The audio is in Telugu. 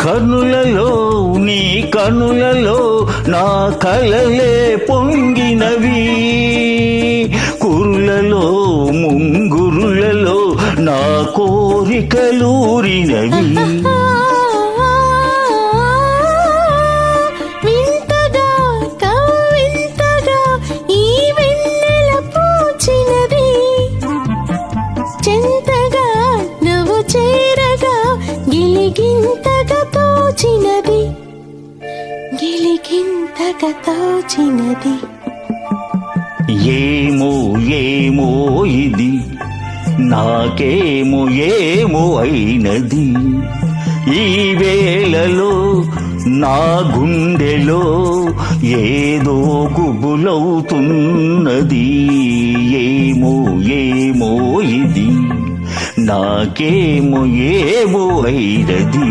కనులలో నీ కనులలో నా కలలే పొంగినవి, కురులలో ముంగురులలో నా కోరికలూరినవి. తోచినది ఏమో ఏమో ఇది నాకేమో ఏమో అయినది, ఈ వేళలో నా గుండెలో ఏదో గుబులవుతున్నది. ఏమో ఏమో ఇది నాకేమో ఏమో అయినది.